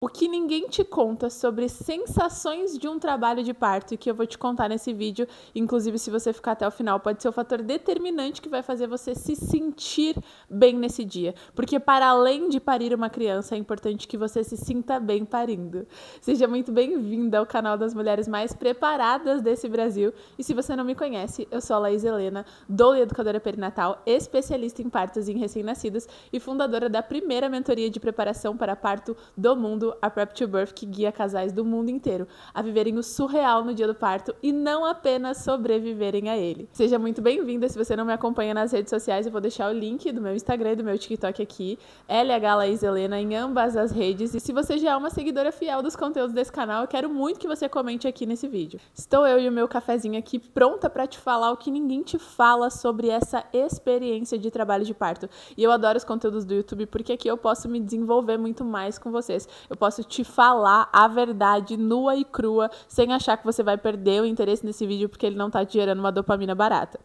O que ninguém te conta sobre sensações de um trabalho de parto e que eu vou te contar nesse vídeo, inclusive se você ficar até o final, pode ser o fator determinante que vai fazer você se sentir bem nesse dia. Porque para além de parir uma criança, é importante que você se sinta bem parindo. Seja muito bem-vinda ao canal das mulheres mais preparadas desse Brasil. E se você não me conhece, eu sou a Laís Helena, doula e educadora perinatal, especialista em partos em recém-nascidos e fundadora da primeira mentoria de preparação para parto do mundo, a Prep to Birth, que guia casais do mundo inteiro a viverem o surreal no dia do parto e não apenas sobreviverem a ele. Seja muito bem-vinda. Se você não me acompanha nas redes sociais, eu vou deixar o link do meu Instagram e do meu TikTok aqui, LH Laís Helena, em ambas as redes. E se você já é uma seguidora fiel dos conteúdos desse canal, eu quero muito que você comente aqui nesse vídeo. Estou eu e o meu cafezinho aqui pronta para te falar o que ninguém te fala sobre essa experiência de trabalho de parto. E eu adoro os conteúdos do YouTube porque aqui eu posso me desenvolver muito mais com vocês. Eu posso te falar a verdade nua e crua, sem achar que você vai perder o interesse nesse vídeo porque ele não tá te gerando uma dopamina barata.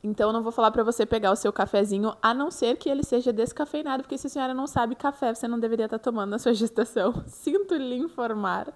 Então, eu não vou falar pra você pegar o seu cafezinho, a não ser que ele seja descafeinado, porque se a senhora não sabe café, você não deveria estar tomando na sua gestação. Sinto lhe informar.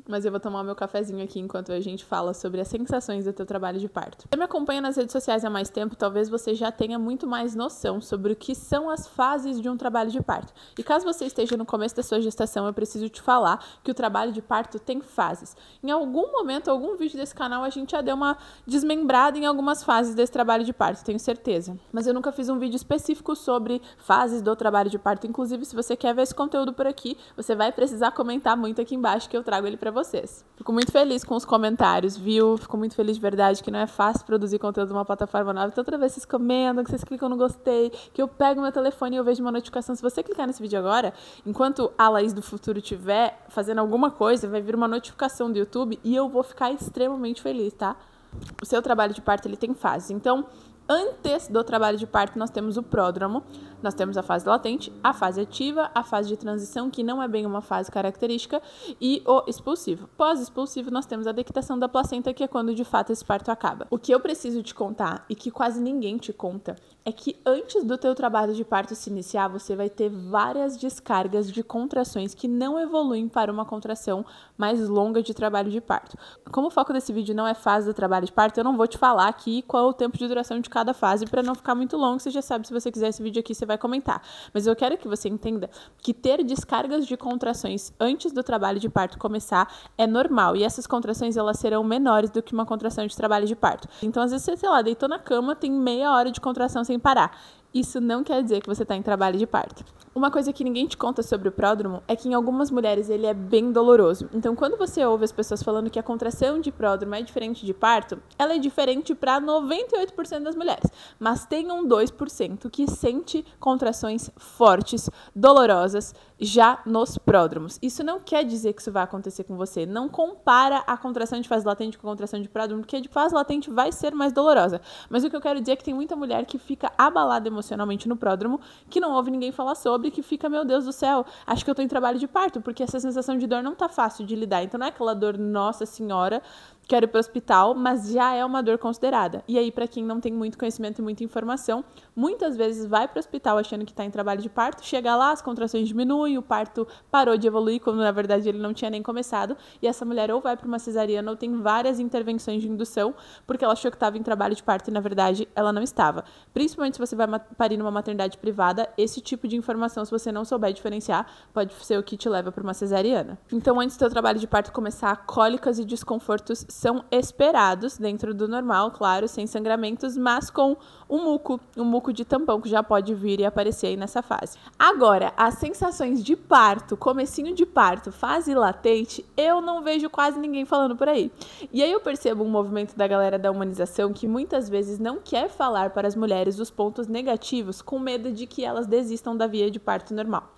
Mas eu vou tomar o meu cafezinho aqui enquanto a gente fala sobre as sensações do teu trabalho de parto. Se você me acompanha nas redes sociais há mais tempo, talvez você já tenha muito mais noção sobre o que são as fases de um trabalho de parto. E caso você esteja no começo da sua gestação, eu preciso te falar que o trabalho de parto tem fases. Em algum momento, algum vídeo desse canal, a gente já deu uma desmembrada em algumas fases desse trabalho de parto, tenho certeza. Mas eu nunca fiz um vídeo específico sobre fases do trabalho de parto. Inclusive, se você quer ver esse conteúdo por aqui, você vai precisar comentar muito aqui embaixo que eu trago ele pra vocês. Fico muito feliz com os comentários, viu? Fico muito feliz de verdade que não é fácil produzir conteúdo numa plataforma nova. Então, toda vez que vocês comentam, que vocês clicam no gostei, que eu pego meu telefone e eu vejo uma notificação. Se você clicar nesse vídeo agora, enquanto a Laís do futuro estiver fazendo alguma coisa, vai vir uma notificação do YouTube e eu vou ficar extremamente feliz, tá? O seu trabalho de parto, ele tem fases. Então, antes do trabalho de parto, nós temos o pródromo, nós temos a fase latente, a fase ativa, a fase de transição, que não é bem uma fase característica, e o expulsivo. Pós-expulsivo, nós temos a dequitação da placenta, que é quando de fato esse parto acaba. O que eu preciso te contar, e que quase ninguém te conta, é que antes do teu trabalho de parto se iniciar, você vai ter várias descargas de contrações que não evoluem para uma contração mais longa de trabalho de parto. Como o foco desse vídeo não é fase do trabalho de parto, eu não vou te falar aqui qual é o tempo de duração de cada fase, para não ficar muito longo. Você já sabe, se você quiser esse vídeo aqui, você vai comentar. Mas eu quero que você entenda que ter descargas de contrações antes do trabalho de parto começar é normal. E essas contrações, elas serão menores do que uma contração de trabalho de parto. Então, às vezes, você, sei lá, deitou na cama, tem meia hora de contração sem parar. Isso não quer dizer que você está em trabalho de parto. Uma coisa que ninguém te conta sobre o pródromo é que em algumas mulheres ele é bem doloroso. Então, quando você ouve as pessoas falando que a contração de pródromo é diferente de parto, ela é diferente para 98% das mulheres. Mas tem um 2% que sente contrações fortes, dolorosas, já nos pródromos. Isso não quer dizer que isso vai acontecer com você. Não compara a contração de fase latente com a contração de pródromo, porque a de fase latente vai ser mais dolorosa. Mas o que eu quero dizer é que tem muita mulher que fica abalada emocionalmente no pródromo, que não ouve ninguém falar sobre, que fica, meu Deus do céu, acho que eu tô em trabalho de parto, porque essa sensação de dor não tá fácil de lidar. Então não é aquela dor, nossa senhora, quero ir pro hospital, mas já é uma dor considerada. E aí, para quem não tem muito conhecimento e muita informação, muitas vezes vai pro hospital achando que tá em trabalho de parto, chega lá, as contrações diminuem, o parto parou de evoluir, quando na verdade ele não tinha nem começado, e essa mulher ou vai para uma cesariana ou tem várias intervenções de indução, porque ela achou que estava em trabalho de parto e na verdade ela não estava. Principalmente se você vai parir numa maternidade privada, esse tipo de informação, se você não souber diferenciar, pode ser o que te leva para uma cesariana. Então, antes do teu trabalho de parto começar, cólicas e desconfortos são esperados dentro do normal, claro, sem sangramentos, mas com um muco de tampão que já pode vir e aparecer aí nessa fase. Agora, as sensações de parto, comecinho de parto, fase latente, eu não vejo quase ninguém falando por aí. E aí eu percebo um movimento da galera da humanização que muitas vezes não quer falar para as mulheres os pontos negativos com medo de que elas desistam da via de parto normal.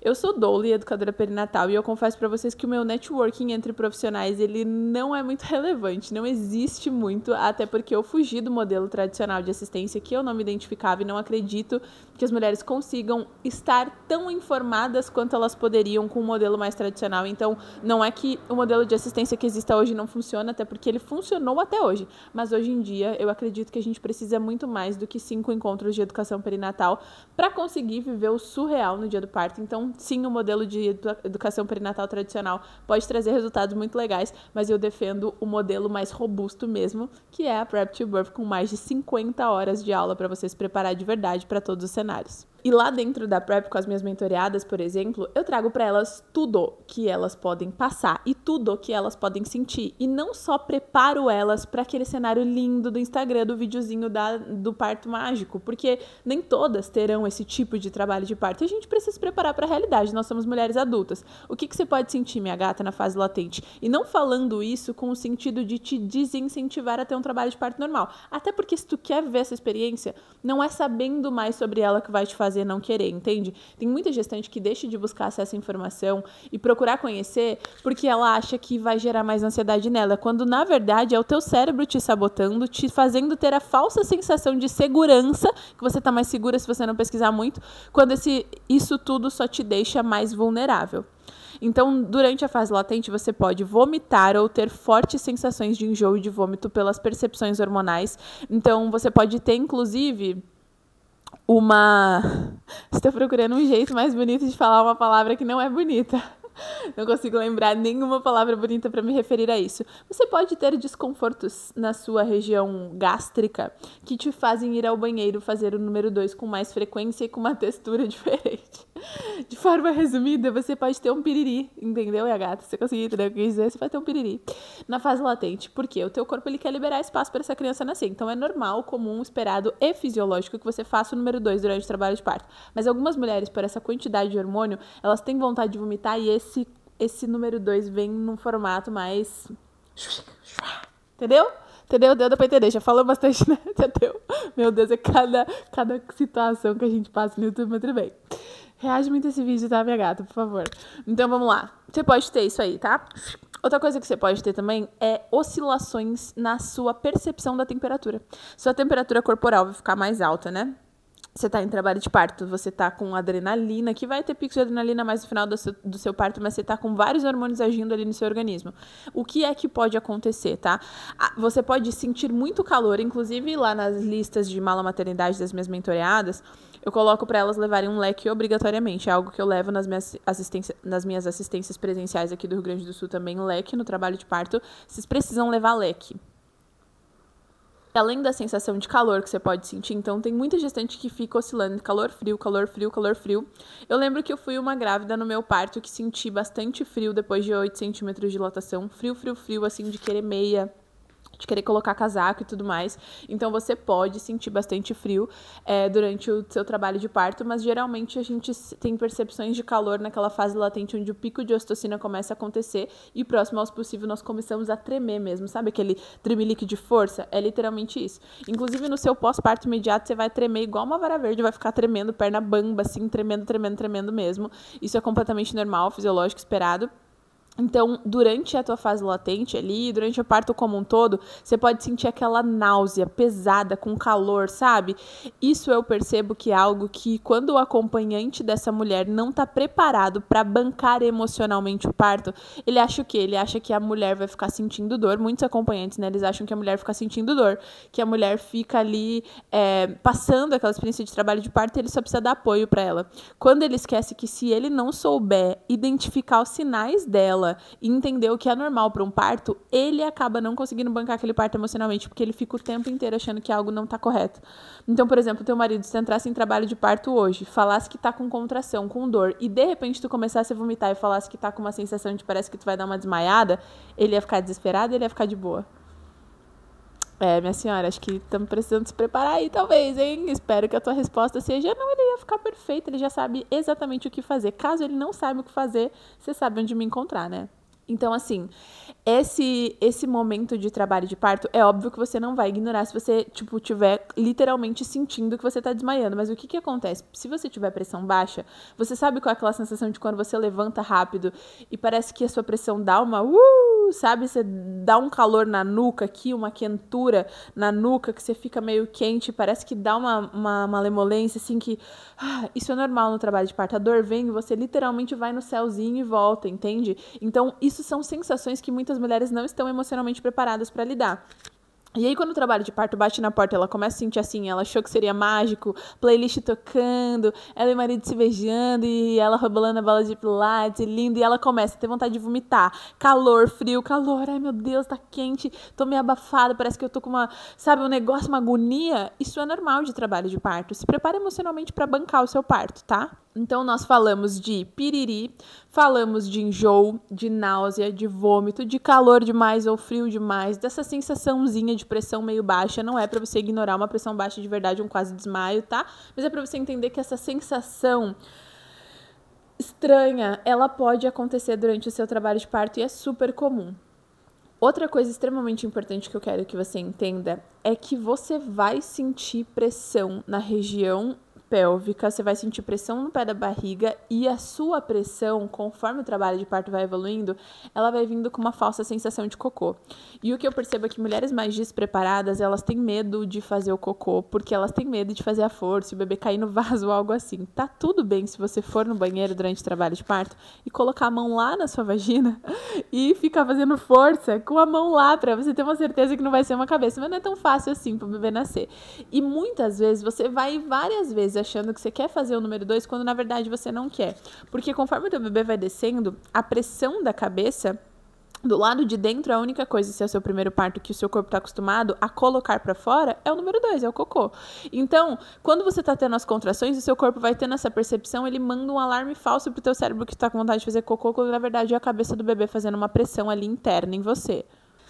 Eu sou doula e educadora perinatal e eu confesso para vocês que o meu networking entre profissionais, ele não é muito relevante, não existe muito, até porque eu fugi do modelo tradicional de assistência que eu não me identificava e não acredito que as mulheres consigam estar tão informadas quanto elas poderiam com o modelo mais tradicional. Então, não é que o modelo de assistência que existe hoje não funciona, até porque ele funcionou até hoje, mas hoje em dia eu acredito que a gente precisa muito mais do que 5 encontros de educação perinatal para conseguir viver o surreal no dia do parto. Então, Então, sim, o modelo de educação perinatal tradicional pode trazer resultados muito legais, mas eu defendo o modelo mais robusto mesmo, que é a Prep to Birth, com mais de 50 horas de aula para você se preparar de verdade para todos os cenários. E lá dentro da Prep, com as minhas mentoreadas, por exemplo, eu trago para elas tudo que elas podem passar e tudo que elas podem sentir. E não só preparo elas para aquele cenário lindo do Instagram, do videozinho do parto mágico, porque nem todas terão esse tipo de trabalho de parto. E a gente precisa se preparar para a realidade. Nós somos mulheres adultas. O que você pode sentir, minha gata, na fase latente? E não falando isso com o sentido de te desincentivar a ter um trabalho de parto normal. Até porque se tu quer ver essa experiência, não é sabendo mais sobre ela que vai te fazer não querer, entende? Tem muita gestante que deixa de buscar acesso à informação e procurar conhecer porque ela acha que vai gerar mais ansiedade nela, quando na verdade é o teu cérebro te sabotando, te fazendo ter a falsa sensação de segurança, que você tá mais segura se você não pesquisar muito, quando isso tudo só te deixa mais vulnerável. Então, durante a fase latente, você pode vomitar ou ter fortes sensações de enjoo e de vômito pelas percepções hormonais. Então, você pode ter, inclusive, estou procurando um jeito mais bonito de falar uma palavra que não é bonita. Não consigo lembrar nenhuma palavra bonita para me referir a isso. Você pode ter desconfortos na sua região gástrica que te fazem ir ao banheiro fazer o número 2 com mais frequência e com uma textura diferente. De forma resumida, você pode ter um piriri, entendeu, minha gata? Você conseguiu entender o que eu quis dizer? Você vai ter um piriri na fase latente. Por quê? O teu corpo ele quer liberar espaço para essa criança nascer. Então é normal, comum, esperado e fisiológico que você faça o número 2 durante o trabalho de parto. Mas algumas mulheres, por essa quantidade de hormônio, elas têm vontade de vomitar e esse número 2 vem num formato mais... Entendeu? Entendeu? Deu pra entender. Já falou bastante, né? Entendeu? Meu Deus, é cada situação que a gente passa no YouTube, mas tudo bem. Reage muito esse vídeo, tá, minha gata? Por favor. Então, vamos lá. Você pode ter isso aí, tá? Outra coisa que você pode ter também é oscilações na sua percepção da temperatura. Sua temperatura corporal vai ficar mais alta, né? Você tá em trabalho de parto, você tá com adrenalina, que vai ter picos de adrenalina mais no final do seu parto, mas você tá com vários hormônios agindo ali no seu organismo. O que é que pode acontecer, tá? Você pode sentir muito calor, inclusive lá nas listas de mala maternidade das minhas mentoreadas, eu coloco para elas levarem um leque obrigatoriamente. É algo que eu levo nas minhas assistências presenciais aqui do Rio Grande do Sul também, leque no trabalho de parto. Vocês precisam levar leque. Além da sensação de calor que você pode sentir, então tem muita gestante que fica oscilando calor, frio, calor, frio, calor, frio. Eu lembro que eu fui uma grávida no meu parto que senti bastante frio depois de 8 centímetros de dilatação. Frio, frio, frio, assim, de querer meia, de querer colocar casaco e tudo mais. Então, você pode sentir bastante frio durante o seu trabalho de parto, mas geralmente a gente tem percepções de calor naquela fase latente onde o pico de ocitocina começa a acontecer e próximo aos possível nós começamos a tremer mesmo, sabe aquele tremelique de força? É literalmente isso. Inclusive, no seu pós-parto imediato, você vai tremer igual uma vara verde, vai ficar tremendo, perna bamba, assim, tremendo, tremendo, tremendo mesmo. Isso é completamente normal, fisiológico, esperado. Então, durante a tua fase latente ali, durante o parto como um todo, você pode sentir aquela náusea pesada, com calor, sabe? Isso eu percebo que é algo que, quando o acompanhante dessa mulher não tá preparado para bancar emocionalmente o parto, ele acha o quê? Ele acha que a mulher vai ficar sentindo dor. Muitos acompanhantes, né? Eles acham que a mulher fica sentindo dor, que a mulher fica ali passando aquela experiência de trabalho de parto e ele só precisa dar apoio para ela. Quando ele esquece que se ele não souber identificar os sinais dela, e entender o que é normal para um parto, ele acaba não conseguindo bancar aquele parto emocionalmente, porque ele fica o tempo inteiro achando que algo não tá correto. Então, por exemplo, teu marido, se tu entrasse em trabalho de parto hoje, falasse que tá com contração, com dor, e de repente tu começasse a vomitar e falasse que tá com uma sensação de parece que tu vai dar uma desmaiada, ele ia ficar desesperado, ele ia ficar de boa. Minha senhora, acho que estamos precisando se preparar aí, talvez, hein? Espero que a tua resposta seja não, ele ia ficar perfeito, ele já sabe exatamente o que fazer. Caso ele não saiba o que fazer, você sabe onde me encontrar, né? Então, assim, esse momento de trabalho de parto, é óbvio que você não vai ignorar se você, tiver literalmente sentindo que você tá desmaiando. Mas o que acontece? Se você tiver pressão baixa, você sabe qual é aquela sensação de quando você levanta rápido e parece que a sua pressão dá uma... sabe? Você dá um calor na nuca aqui, uma quentura na nuca, que você fica meio quente, parece que dá uma malemolência, assim, que... isso é normal no trabalho de parto. A dor vem e você literalmente vai no céuzinho e volta, entende? Então, isso são sensações que muitas mulheres não estão emocionalmente preparadas para lidar. E aí, quando o trabalho de parto bate na porta, ela começa a sentir assim, ela achou que seria mágico, playlist tocando, ela e o marido se beijando, e ela rebolando a bola de pilates, lindo, e ela começa a ter vontade de vomitar. Calor, frio, calor, ai meu Deus, tá quente, tô meio abafada, parece que eu tô com uma, sabe, um negócio, uma agonia. Isso é normal de trabalho de parto. Se prepare emocionalmente pra bancar o seu parto, tá? Então, nós falamos de piriri, falamos de enjoo, de náusea, de vômito, de calor demais ou frio demais, dessa sensaçãozinha de pressão meio baixa. Não é para você ignorar uma pressão baixa de verdade, um quase desmaio, tá? Mas é para você entender que essa sensação estranha, ela pode acontecer durante o seu trabalho de parto e é super comum. Outra coisa extremamente importante que eu quero que você entenda é que você vai sentir pressão na região pélvica, você vai sentir pressão no pé da barriga e a sua pressão, conforme o trabalho de parto vai evoluindo, ela vai vindo com uma falsa sensação de cocô. E o que eu percebo é que mulheres mais despreparadas, elas têm medo de fazer o cocô, porque elas têm medo de fazer a força, o bebê cair no vaso ou algo assim. Tá tudo bem se você for no banheiro durante o trabalho de parto e colocar a mão lá na sua vagina e ficar fazendo força com a mão lá pra você ter uma certeza que não vai ser uma cabeça, mas não é tão fácil assim pro bebê nascer. E muitas vezes você vai várias vezes achando que você quer fazer o número 2, quando na verdade você não quer. Porque conforme o teu bebê vai descendo, a pressão da cabeça do lado de dentro, a única coisa, se é o seu primeiro parto, que o seu corpo está acostumado a colocar para fora, é o número 2, é o cocô. Então, quando você está tendo as contrações, o seu corpo vai tendo essa percepção, ele manda um alarme falso pro teu cérebro que está com vontade de fazer cocô, quando na verdade é a cabeça do bebê fazendo uma pressão ali interna em você.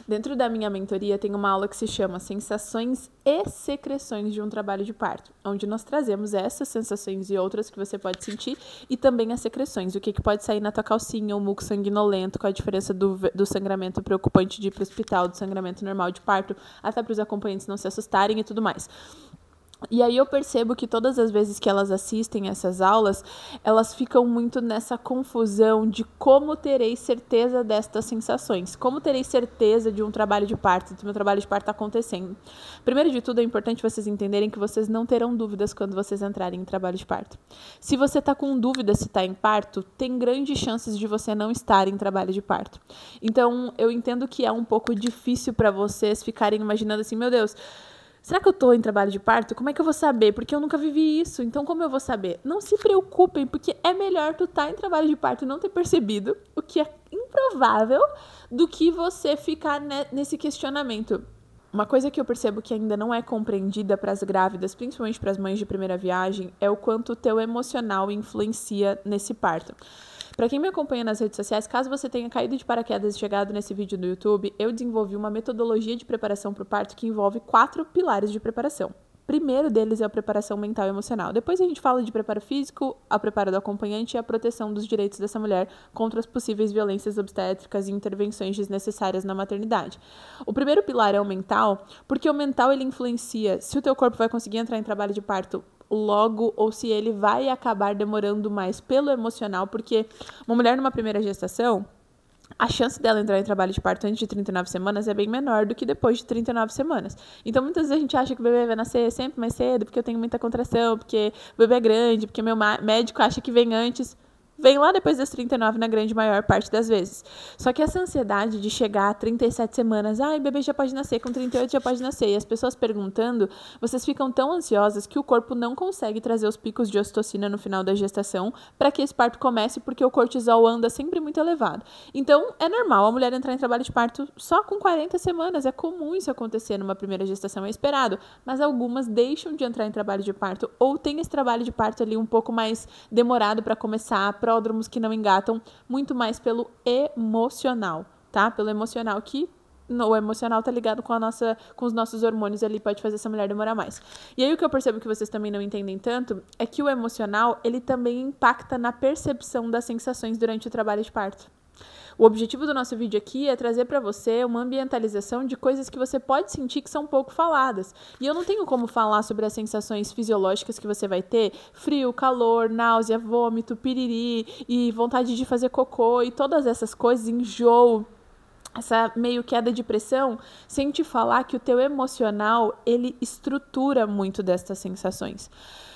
Dentro da minha mentoria tem uma aula que se chama Sensações e Secreções de um Trabalho de Parto, onde nós trazemos essas sensações e outras que você pode sentir e também as secreções, o que pode sair na tua calcinha, o muco sanguinolento, qual a diferença do sangramento preocupante de ir para o hospital, do sangramento normal de parto, até para os acompanhantes não se assustarem e tudo mais. E aí eu percebo que todas as vezes que elas assistem essas aulas, elas ficam muito nessa confusão de como terei certeza destas sensações, como terei certeza de um trabalho de parto, do meu trabalho de parto acontecendo. Primeiro de tudo, é importante vocês entenderem que vocês não terão dúvidas quando vocês entrarem em trabalho de parto. Se você está com dúvida se está em parto, tem grandes chances de você não estar em trabalho de parto. Então, eu entendo que é um pouco difícil para vocês ficarem imaginando assim, meu Deus, será que eu tô em trabalho de parto? Como é que eu vou saber? Porque eu nunca vivi isso, então como eu vou saber? Não se preocupem, porque é melhor tu estar em trabalho de parto e não ter percebido, o que é improvável, do que você ficar nesse questionamento. Uma coisa que eu percebo que ainda não é compreendida para as grávidas, principalmente para as mães de primeira viagem, é o quanto o teu emocional influencia nesse parto. Para quem me acompanha nas redes sociais, caso você tenha caído de paraquedas e chegado nesse vídeo do YouTube, eu desenvolvi uma metodologia de preparação para o parto que envolve 4 pilares de preparação. O primeiro deles é a preparação mental e emocional. Depois a gente fala de preparo físico, a preparo do acompanhante e a proteção dos direitos dessa mulher contra as possíveis violências obstétricas e intervenções desnecessárias na maternidade. O primeiro pilar é o mental, porque o mental ele influencia se o teu corpo vai conseguir entrar em trabalho de parto logo ou se ele vai acabar demorando mais pelo emocional, porque uma mulher numa primeira gestação, a chance dela entrar em trabalho de parto antes de 39 semanas é bem menor do que depois de 39 semanas. Então, muitas vezes a gente acha que o bebê vai nascer sempre mais cedo, porque eu tenho muita contração, porque o bebê é grande, porque meu médico acha que vem antes. Vem lá depois das 39 na grande maior parte das vezes. Só que essa ansiedade de chegar a 37 semanas, o bebê já pode nascer, com 38 já pode nascer, e as pessoas perguntando, vocês ficam tão ansiosas que o corpo não consegue trazer os picos de ocitocina no final da gestação para que esse parto comece, porque o cortisol anda sempre muito elevado. Então, é normal a mulher entrar em trabalho de parto só com 40 semanas, é comum isso acontecer numa primeira gestação, é esperado, mas algumas deixam de entrar em trabalho de parto ou tem esse trabalho de parto ali um pouco mais demorado para começar, pródromos que não engatam, muito mais pelo emocional, tá? Pelo emocional que o emocional tá ligado com os nossos hormônios ali, pode fazer essa mulher demorar mais. E aí o que eu percebo que vocês também não entendem tanto é que o emocional, ele também impacta na percepção das sensações durante o trabalho de parto. O objetivo do nosso vídeo aqui é trazer para você uma ambientalização de coisas que você pode sentir que são pouco faladas. E eu não tenho como falar sobre as sensações fisiológicas que você vai ter, frio, calor, náusea, vômito, piriri e vontade de fazer cocô e todas essas coisas, enjoo, essa meio queda de pressão, sem te falar que o teu emocional, ele estrutura muito destas sensações.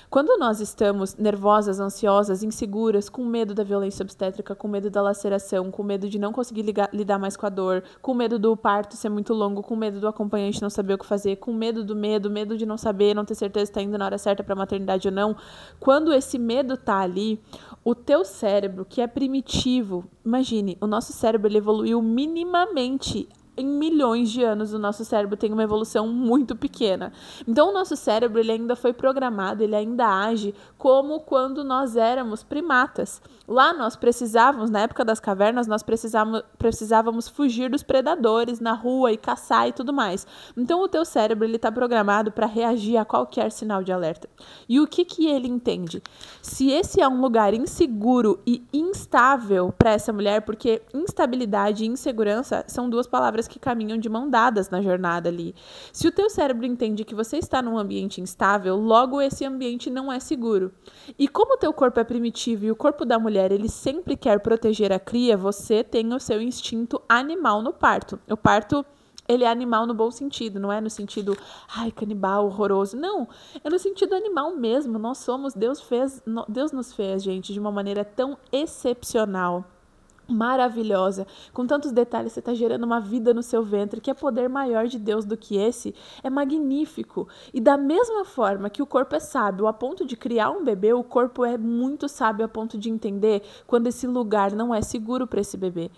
Quando nós estamos nervosas, ansiosas, inseguras, com medo da violência obstétrica, com medo da laceração, com medo de não conseguir lidar mais com a dor, com medo do parto ser muito longo, com medo do acompanhante não saber o que fazer, com medo do medo de não saber, não ter certeza se está indo na hora certa para a maternidade ou não, quando esse medo tá ali, o teu cérebro, que é primitivo, imagine, o nosso cérebro ele evoluiu minimamente. Em milhões de anos, o nosso cérebro tem uma evolução muito pequena. Então, o nosso cérebro ele ainda foi programado, ele ainda age como quando nós éramos primatas. Lá nós precisávamos, na época das cavernas, nós precisávamos fugir dos predadores na rua e caçar e tudo mais. Então, o teu cérebro ele está programado para reagir a qualquer sinal de alerta. E o que ele entende? Se esse é um lugar inseguro e instável para essa mulher, porque instabilidade e insegurança são duas palavras que caminham de mão dadas na jornada ali. Se o teu cérebro entende que você está num ambiente instável, logo esse ambiente não é seguro. E como o teu corpo é primitivo e o corpo da mulher ele sempre quer proteger a cria, você tem o seu instinto animal no parto. O parto ele é animal no bom sentido, não é no sentido, ai, canibal, horroroso. Não, é no sentido animal mesmo. Nós somos, Deus nos fez, gente, de uma maneira tão excepcional, maravilhosa, com tantos detalhes, você está gerando uma vida no seu ventre, que é poder maior de Deus do que esse, é magnífico. E da mesma forma que o corpo é sábio a ponto de criar um bebê, o corpo é muito sábio a ponto de entender quando esse lugar não é seguro para esse bebê.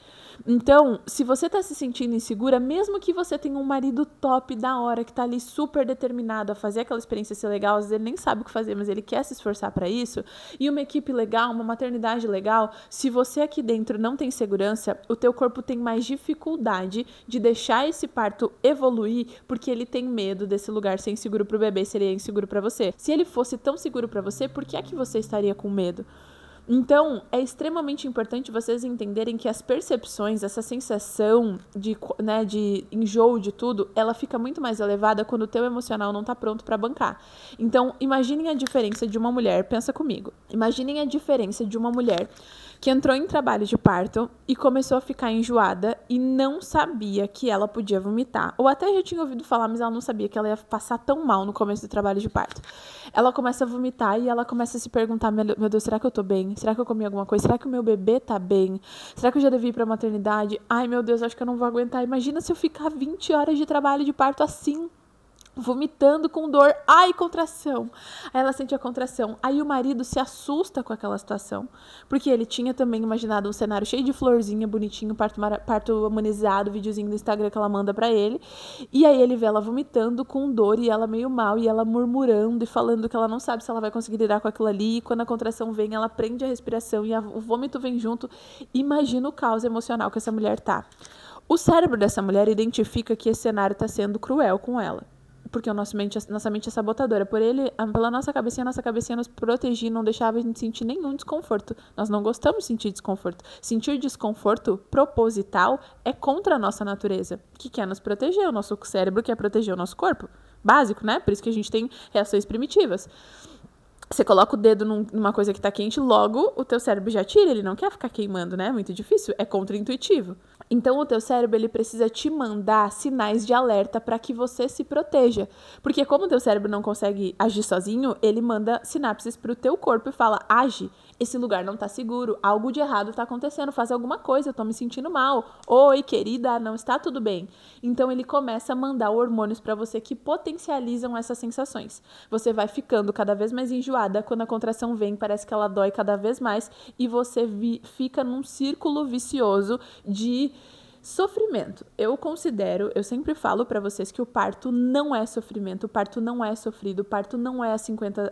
Então, se você está se sentindo insegura, mesmo que você tenha um marido top da hora, que está ali super determinado a fazer aquela experiência ser legal, às vezes ele nem sabe o que fazer, mas ele quer se esforçar para isso, e uma equipe legal, uma maternidade legal, se você aqui dentro não tem segurança, o teu corpo tem mais dificuldade de deixar esse parto evoluir, porque ele tem medo desse lugar ser inseguro para o bebê, seria inseguro para você. Se ele fosse tão seguro para você, por que é que você estaria com medo? Então, é extremamente importante vocês entenderem que as percepções, essa sensação de enjoo de tudo, ela fica muito mais elevada quando o teu emocional não está pronto para bancar. Então, imaginem a diferença de uma mulher, pensa comigo, imaginem a diferença de uma mulher que entrou em trabalho de parto e começou a ficar enjoada e não sabia que ela podia vomitar. Ou até já tinha ouvido falar, mas ela não sabia que ela ia passar tão mal no começo do trabalho de parto. Ela começa a vomitar e ela começa a se perguntar, meu Deus, será que eu tô bem? Será que eu comi alguma coisa? Será que o meu bebê tá bem? Será que eu já devi ir pra maternidade? Ai, meu Deus, acho que eu não vou aguentar. Imagina se eu ficar 20 horas de trabalho de parto assim, vomitando com dor, ai, contração. Aí ela sente a contração. Aí o marido se assusta com aquela situação, porque ele tinha também imaginado um cenário cheio de florzinha, bonitinho, parto humanizado, videozinho do Instagram que ela manda pra ele, e aí ele vê ela vomitando com dor e ela meio mal, e ela murmurando e falando que ela não sabe se ela vai conseguir lidar com aquilo ali, e quando a contração vem, ela prende a respiração e o vômito vem junto. Imagina o caos emocional que essa mulher tá. O cérebro dessa mulher identifica que esse cenário tá sendo cruel com ela, porque nossa mente é sabotadora. Pela nossa cabecinha nos protegia, não deixava a gente sentir nenhum desconforto. Nós não gostamos de sentir desconforto. Sentir desconforto proposital é contra a nossa natureza, que quer nos proteger. O nosso cérebro quer proteger o nosso corpo. Básico, né? Por isso que a gente tem reações primitivas. Você coloca o dedo numa coisa que tá quente, logo o teu cérebro já tira, ele não quer ficar queimando, né? É muito difícil, é contraintuitivo. Então o teu cérebro ele precisa te mandar sinais de alerta para que você se proteja. Porque como o teu cérebro não consegue agir sozinho, ele manda sinapses pro teu corpo e fala, age, esse lugar não tá seguro, algo de errado tá acontecendo, faz alguma coisa, eu tô me sentindo mal. Oi, querida, não está tudo bem. Então ele começa a mandar hormônios para você que potencializam essas sensações. Você vai ficando cada vez mais enjoada, quando a contração vem, parece que ela dói cada vez mais e você fica num círculo vicioso de sofrimento. Eu sempre falo pra vocês que o parto não é sofrimento, o parto não é sofrido, o parto não é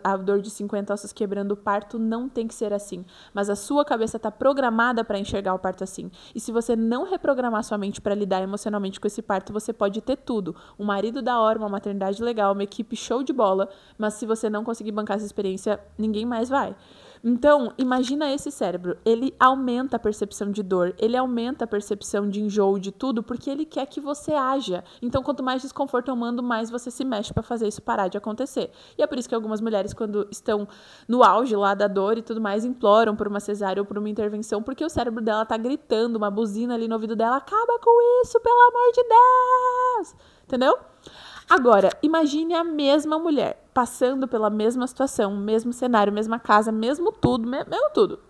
a dor de 50 ossos quebrando, o parto não tem que ser assim. Mas a sua cabeça tá programada pra enxergar o parto assim. E se você não reprogramar sua mente pra lidar emocionalmente com esse parto, você pode ter tudo. Um marido da hora, uma maternidade legal, uma equipe show de bola, mas se você não conseguir bancar essa experiência, ninguém mais vai. Então, imagina esse cérebro, ele aumenta a percepção de dor, ele aumenta a percepção de enjoo de tudo, porque ele quer que você haja. Então, quanto mais desconforto eu mando, mais você se mexe para fazer isso parar de acontecer. E é por isso que algumas mulheres, quando estão no auge lá da dor e tudo mais, imploram por uma cesárea ou por uma intervenção, porque o cérebro dela tá gritando, uma buzina ali no ouvido dela, acaba com isso, pelo amor de Deus! Entendeu? Agora, imagine a mesma mulher passando pela mesma situação, mesmo cenário, mesma casa, mesmo tudo, mesmo tudo.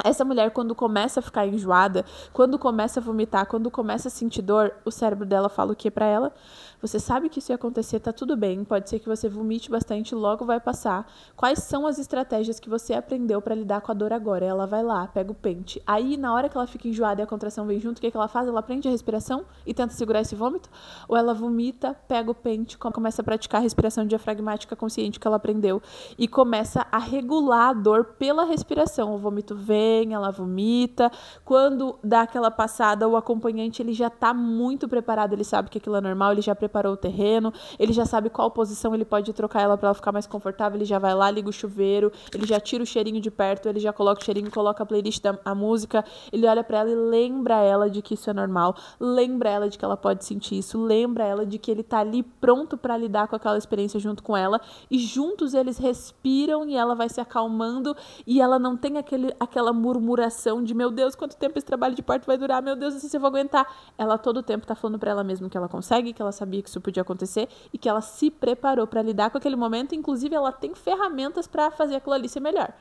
Essa mulher, quando começa a ficar enjoada, quando começa a vomitar, quando começa a sentir dor, o cérebro dela fala o que pra ela? Você sabe que isso ia acontecer, tá tudo bem, pode ser que você vomite bastante, logo vai passar. Quais são as estratégias que você aprendeu pra lidar com a dor agora? Ela vai lá, pega o pente. Aí, na hora que ela fica enjoada e a contração vem junto, o que ela faz? Ela prende a respiração e tenta segurar esse vômito? Ou ela vomita, pega o pente, começa a praticar a respiração diafragmática consciente que ela aprendeu e começa a regular a dor pela respiração. O vômito vem, ela vomita. Quando dá aquela passada, o acompanhante ele já tá muito preparado, ele sabe que aquilo é normal, ele já preparou o terreno, ele já sabe qual posição ele pode trocar ela para ela ficar mais confortável, ele já vai lá, liga o chuveiro, ele já tira o cheirinho de perto, ele já coloca o cheirinho, coloca a playlist da música, ele olha para ela e lembra ela de que isso é normal, lembra ela de que ela pode sentir isso, lembra ela de que ele tá ali pronto para lidar com aquela experiência junto com ela, e juntos eles respiram e ela vai se acalmando e ela não tem aquela murmuração de meu Deus, quanto tempo esse trabalho de parto vai durar, meu Deus, não sei se eu vou aguentar. Ela todo o tempo tá falando para ela mesma que ela consegue, que ela sabia que isso podia acontecer e que ela se preparou para lidar com aquele momento, inclusive ela tem ferramentas para fazer aquilo ali ser melhor,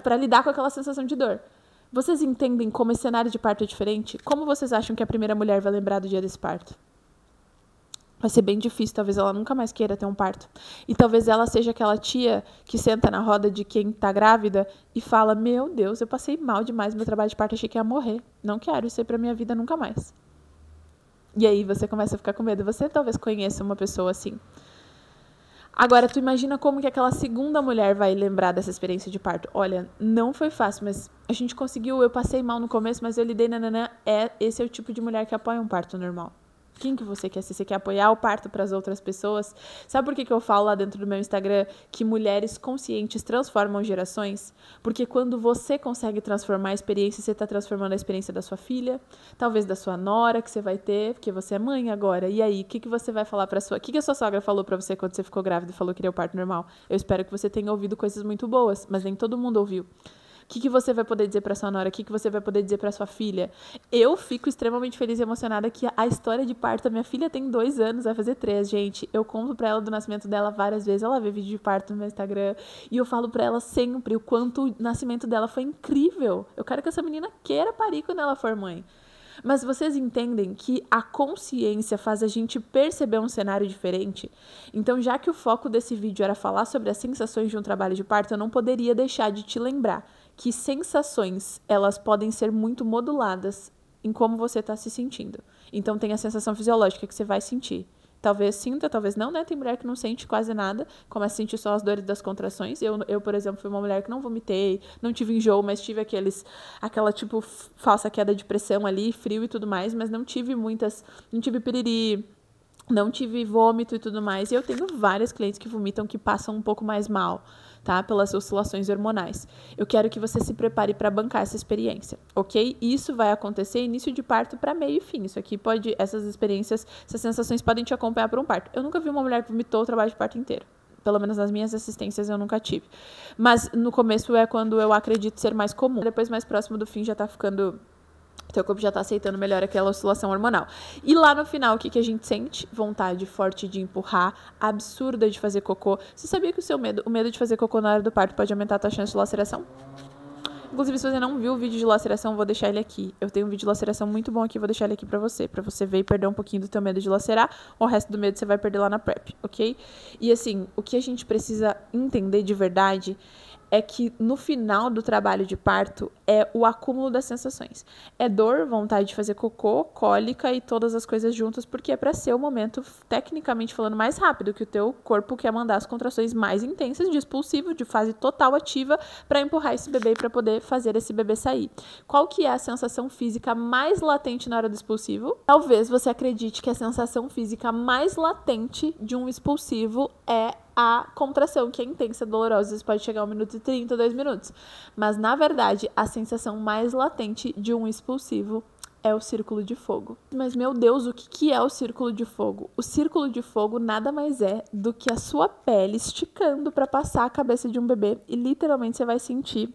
para lidar com aquela sensação de dor. Vocês entendem como esse cenário de parto é diferente? Como vocês acham que a primeira mulher vai lembrar do dia desse parto? Vai ser bem difícil, talvez ela nunca mais queira ter um parto. E talvez ela seja aquela tia que senta na roda de quem tá grávida e fala, meu Deus, eu passei mal demais no meu trabalho de parto, achei que ia morrer. Não quero isso aí pra minha vida nunca mais. E aí você começa a ficar com medo. Você talvez conheça uma pessoa assim. Agora, tu imagina como que aquela segunda mulher vai lembrar dessa experiência de parto. Olha, não foi fácil, mas a gente conseguiu, eu passei mal no começo, mas eu lidei, nananã. Esse é o tipo de mulher que apoia um parto normal. Quem que você quer ser? Você quer apoiar o parto para as outras pessoas? Sabe por que eu falo lá dentro do meu Instagram que mulheres conscientes transformam gerações? Porque quando você consegue transformar a experiência, você está transformando a experiência da sua filha, talvez da sua nora que você vai ter, porque você é mãe agora. E aí, o que você vai falar para sua... O que a sua sogra falou para você quando você ficou grávida e falou que queria o parto normal? Eu espero que você tenha ouvido coisas muito boas, mas nem todo mundo ouviu. O que você vai poder dizer para sua nora? O que você vai poder dizer para sua filha? Eu fico extremamente feliz e emocionada que a história de parto da minha filha tem 2 anos, vai fazer 3, gente. Eu conto pra ela do nascimento dela várias vezes. Ela vê vídeo de parto no meu Instagram e eu falo pra ela sempre o quanto o nascimento dela foi incrível. Eu quero que essa menina queira parir quando ela for mãe. Mas vocês entendem que a consciência faz a gente perceber um cenário diferente? Então, já que o foco desse vídeo era falar sobre as sensações de um trabalho de parto, eu não poderia deixar de te lembrar que sensações, elas podem ser muito moduladas em como você está se sentindo. Então, tem a sensação fisiológica que você vai sentir. Talvez sinta, talvez não, né? Tem mulher que não sente quase nada, começa a sentir só as dores das contrações. Eu, por exemplo, fui uma mulher que não vomitei, não tive enjoo, mas tive aquela tipo falsa queda de pressão ali, frio e tudo mais, mas não tive piriri, não tive vômito e tudo mais. E eu tenho várias clientes que vomitam que passam um pouco mais mal, tá? Pelas oscilações hormonais. Eu quero que você se prepare para bancar essa experiência, ok? Isso vai acontecer início de parto para meio e fim. Isso aqui essas experiências, essas sensações podem te acompanhar por um parto. Eu nunca vi uma mulher que vomitou o trabalho de parto inteiro. Pelo menos nas minhas assistências eu nunca tive. Mas no começo é quando eu acredito ser mais comum. Depois, mais próximo do fim, já tá ficando... Teu corpo já tá aceitando melhor aquela oscilação hormonal. E lá no final, o que a gente sente? Vontade forte de empurrar, absurda de fazer cocô. Você sabia que o medo de fazer cocô na hora do parto pode aumentar a tua chance de laceração? Inclusive, se você não viu o vídeo de laceração, eu vou deixar ele aqui. Eu tenho um vídeo de laceração muito bom aqui, vou deixar ele aqui pra você ver e perder um pouquinho do teu medo de lacerar. O resto do medo você vai perder lá na PrEP, ok? E assim, o que a gente precisa entender de verdade é que no final do trabalho de parto é o acúmulo das sensações. É dor, vontade de fazer cocô, cólica e todas as coisas juntas, porque é para ser o momento, tecnicamente falando, mais rápido, que o teu corpo quer mandar as contrações mais intensas de expulsivo, de fase total ativa, para empurrar esse bebê e para poder fazer esse bebê sair. Qual que é a sensação física mais latente na hora do expulsivo? Talvez você acredite que a sensação física mais latente de um expulsivo é a contração, que é intensa, dolorosa, às vezes pode chegar a 1 minuto e 30, 2 minutos. Mas, na verdade, a sensação mais latente de um expulsivo é o círculo de fogo. Mas, meu Deus, o que é o círculo de fogo? O círculo de fogo nada mais é do que a sua pele esticando para passar a cabeça de um bebê e, literalmente, você vai sentir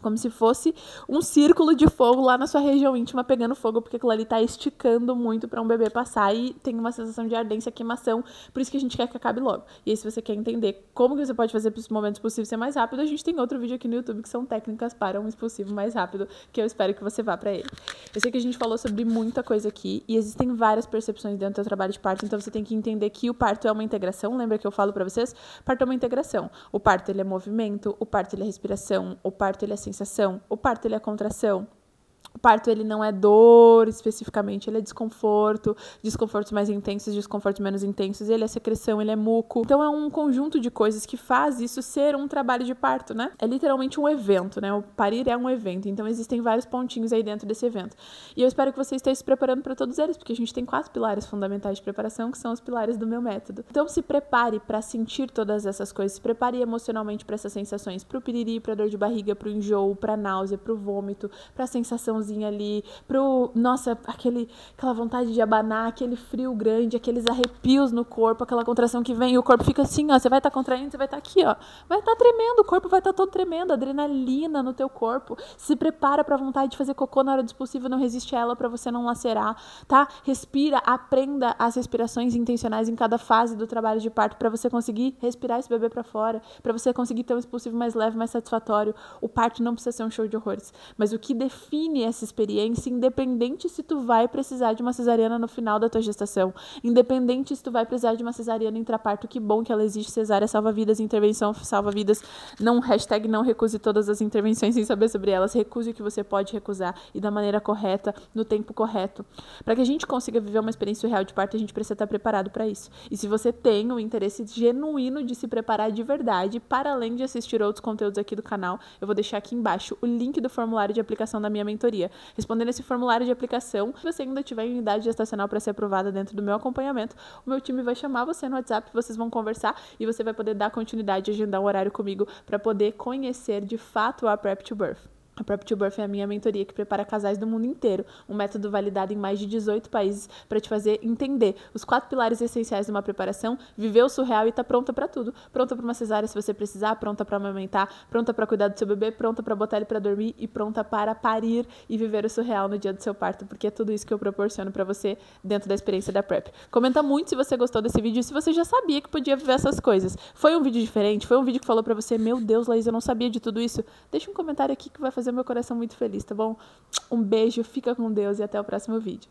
Como se fosse um círculo de fogo lá na sua região íntima pegando fogo, porque aquilo ali tá esticando muito para um bebê passar e tem uma sensação de ardência, queimação, por isso que a gente quer que acabe logo. E aí, se você quer entender como que você pode fazer para os momentos possíveis ser mais rápido, a gente tem outro vídeo aqui no YouTube que são técnicas para um expulsivo mais rápido, que eu espero que você vá para ele. Eu sei que a gente falou sobre muita coisa aqui e existem várias percepções dentro do seu trabalho de parto, então você tem que entender que o parto é uma integração. Lembra que eu falo para vocês? Parto é uma integração. O parto, ele é movimento, o parto, ele é respiração, o parto, ele é sensação, o parto, ele é contração. O parto, ele não é dor especificamente, ele é desconforto, desconfortos mais intensos, desconfortos menos intensos, ele é secreção, ele é muco. Então é um conjunto de coisas que faz isso ser um trabalho de parto, né? É literalmente um evento, né? O parir é um evento, então existem vários pontinhos aí dentro desse evento. E eu espero que você esteja se preparando para todos eles, porque a gente tem 4 pilares fundamentais de preparação, que são os pilares do meu método. Então se prepare para sentir todas essas coisas, se prepare emocionalmente para essas sensações, pro piriri, pra dor de barriga, pro enjoo, pra náusea, pro vômito, pra sensação ali, nossa, aquela vontade de abanar, aquele frio grande, aqueles arrepios no corpo, aquela contração que vem e o corpo fica assim, ó, você vai estar contraindo, você vai estar aqui, ó, vai estar tremendo, o corpo vai estar todo tremendo, adrenalina no teu corpo, se prepara pra vontade de fazer cocô na hora do expulsivo, não resiste a ela pra você não lacerar, tá? Respira, aprenda as respirações intencionais em cada fase do trabalho de parto pra você conseguir respirar esse bebê pra fora, pra você conseguir ter um expulsivo mais leve, mais satisfatório. O parto não precisa ser um show de horrores, mas o que define essa experiência, independente se tu vai precisar de uma cesariana no final da tua gestação, independente se tu vai precisar de uma cesariana intraparto, que bom que ela existe, cesárea salva vidas, intervenção salva vidas, não recuse todas as intervenções sem saber sobre elas, recuse o que você pode recusar e da maneira correta, no tempo correto. Para que a gente consiga viver uma experiência real de parto, a gente precisa estar preparado para isso. E se você tem um interesse genuíno de se preparar de verdade, para além de assistir outros conteúdos aqui do canal, eu vou deixar aqui embaixo o link do formulário de aplicação da minha mentoria. Respondendo esse formulário de aplicação, se você ainda tiver em unidade gestacional para ser aprovada dentro do meu acompanhamento, o meu time vai chamar você no WhatsApp, vocês vão conversar e você vai poder dar continuidade e agendar um horário comigo para poder conhecer de fato a Prep to Birth. A Prep to Birth é a minha mentoria que prepara casais do mundo inteiro, um método validado em mais de 18 países para te fazer entender os 4 pilares essenciais de uma preparação, viver o surreal e tá pronta para tudo. Pronta para uma cesárea se você precisar, pronta para amamentar, pronta para cuidar do seu bebê, pronta para botar ele para dormir e pronta para parir e viver o surreal no dia do seu parto, porque é tudo isso que eu proporciono para você dentro da experiência da Prep. Comenta muito se você gostou desse vídeo e se você já sabia que podia viver essas coisas. Foi um vídeo diferente? Foi um vídeo que falou para você, meu Deus, Laís, eu não sabia de tudo isso? Deixa um comentário aqui que vai fazer meu coração muito feliz, tá bom? Um beijo, fica com Deus e até o próximo vídeo.